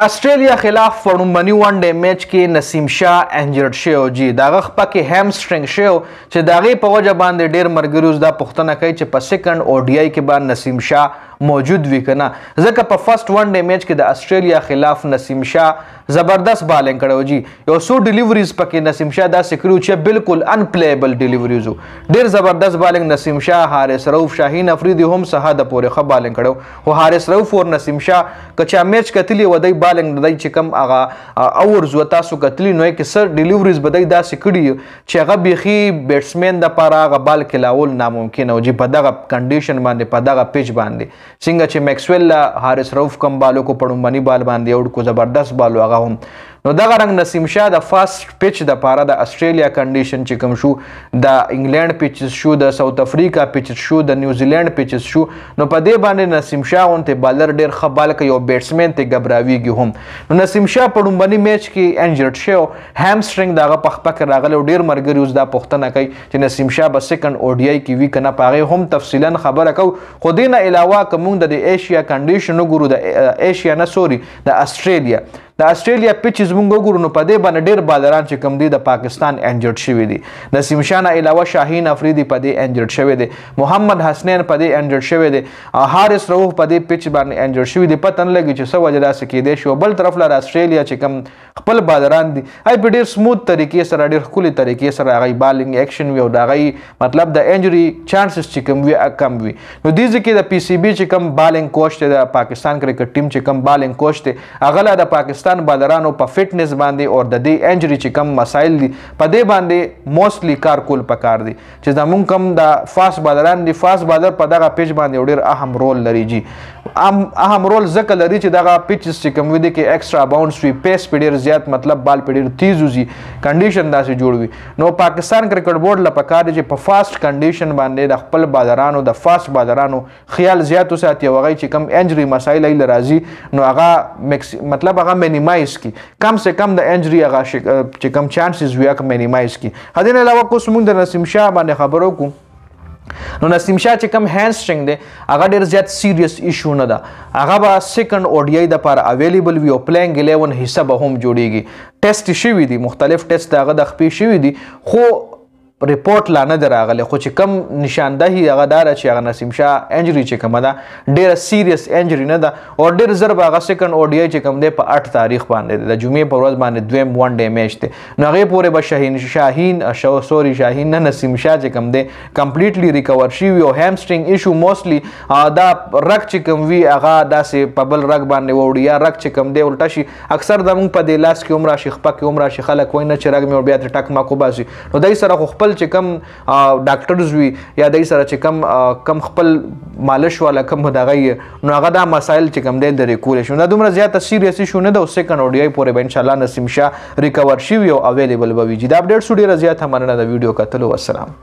آسټرالیا خلاف پړومبني ون ډے میچ کې نسیم شاه انجرډ شوی جی دغه خپه کې هیمسټرنګ شوی چې د هغې په وجه باندې ډېر ملګري اوس دا پوښتنه کوي چې په سیکنډ اوډیای کې به نسیم شاه موجود وي که نه ځکه په فرست ون ډے میچ کې د آسټرالیا خلاف نسیم شاه زبردست بالنګ کړی جی یو څو ډیلیوریز پکې نسیم شاه داسې کړي چې بالکل انپلیبل ډیلیوریز و ډېر زبردست بالنګ نسیم شاه حارث رؤف شاهین افریدي هم څه حده پورې ښه بالنګ کړی خو حارث رؤف اور نسیم شاه که چا میچ کتلی و دی بالنګ دی چې کوم هغه اورز و تاسو کتلی نو کې سر ډیلیوریز به دی داسې کړي چې هغه بیخي بیټسمین دپاره هغه بال کلاول ناممکن و جی په دغه کنډیشن باندې په دغه پیچ باندې څنګه چې میکسویل حارث رؤف کم بالو کو پړومبني بال باندې اوډ کو زبردست بالو هغه هم نو دغه رنګ نسیم شاه د فاست پیچ دپاره د آسټرالیا کنډیشن چې کوم شو د انګلینډ پیچز شو د ساوث افریقا پیچز شو د نیوزیلینډ پیچز شو نو په دې باندې نسیم شاه غوندې بالر ډېر ښه بال کوي او بیټسمین ته ګبراویږي هم نو نسیم شاه په لومبني میچ کې انجرډ شوی هیمسټرنګ د هغه په خپه کې راغلی او ډېر ملګري اوس دا پوښتنه کوي چې نسیم شاه به سیکنډ اوډیای کې وي که نه په هغې هم تفصیلا خبره کوو خو دې نه علاوه که موږ د ایشیا کنډیشن وګورو د ایشیا نه سوري د آسټرالیا د آسټرالیا پیچز موږ وګورو نو په دې باندې ډېر بالران چې کوم دي د پاکستان انجرډ شوي دي نسیم شاه نه علاوه شاهین افریدي په دې انجرډ شوی دی محمد حسنین په دې انجرډ شوی دی حارث رؤف په دې پیچ باندې انجرډ شوي دي پته نه لګي چې څه وجه داسې کیدی شي او بل طرف لره آسټرالیا چې کوم خپل بالران دي هغوی په ډېر سموث طریقې سره ډېر ښکلي طریقې سره هغوی بالنګ ایکشن وي او د هغوی مطلب د انجري چانسز چې کوم وي کم وي نو دې ځای کې د پی سی بي چې کوم بالنګ کوچ دی د پاکستان کرکټ ټیم چې کوم بالنګ کوچ دی هغه لا د پاکستان بالرانو په فټنس باندې او د دې انجري چې کم مسایل دي په دې باندې موستلی کار کول پکار دي چې زمونږ کم د فاست بالران دي فاست بالر په دغه پیچ باندې ډېر اهم رول لري جی اهم رول ځکه لري چې دغه پیچز چې کوم وي دي کې ایکسټرا باونډس وي پیس پې ډېر زیات مطلب بال پې ډېر تیز وځي کنډیشن داسې جوړ وي نو پاکستان کرکټ بورډ له پکار دی چې په فاست کنډیشن باندې د خپل بالرانو د فاست بالرانو خیال زیات وساتي او هغوی چې کوم انجري مسایل هغې له راځي نو هغه مطلب هغه مینیمایز کړي کم سے کم د انجري هغه چې کم چانسز وي هغه مینیمایز کړي هدې نه علاوه اوس موږ د نسیم شاه باندې خبرې وکړو نو نسیم شاه چې کم هینډسټرنګ دی هغه ډېر زیات سیریس ایشو نه ده هغه به سیکنډ اوډیای دپاره اویلیبل وي او پلینګ 11 حصه به هم جوړیږي ټیسټ شوي دي مختلف ټیسټ د هغه د خپې شوي دي خو ریپورټ لا نه دی راغلی خو چې کم نشاندهي هغه دا ده چې هغه نسیم شاه انجري چې کومه ده ډېره سیریس انجري نه ده او ډېر زر به هغه سیکنډ اوډیای چې کوم دی په 8 تاریخ باندې دی د جمعې په ورځ باندې دویم ون ډے میچ دی نو هغې پورې به شاهین نه نسیم شاه چې کوم دی کمپلیټلی ریکور شوي او هیمسټرنګ ایشو موستلی دا رګ چې کوم وي هغه داسې په بل رګ باندې واوړي یا رګ چې کوم دی الټه شي اکثر زموږ په دې لاس کې هم راشي خپه کې هم راشي خلک وایي نه چې رګ مې بیا ترې ټک ماک وباسي نو دی سره خو خپل چې کم ډاکټرز وي یا دی سره چې کم خپل مالش والا کم دغه یې نو هغه دا مسایل چې کم دی لرې کولی شي نو دا دومره زیاته سیریس ایشو نه ده او سیکنډ اوډیای پورې به انشاءالله نسیم شاه ریکور شوي او اویلیبل به وي جي دا اپډیټ شو ډېره زیاته مننه د ویډیو کتلو والسلام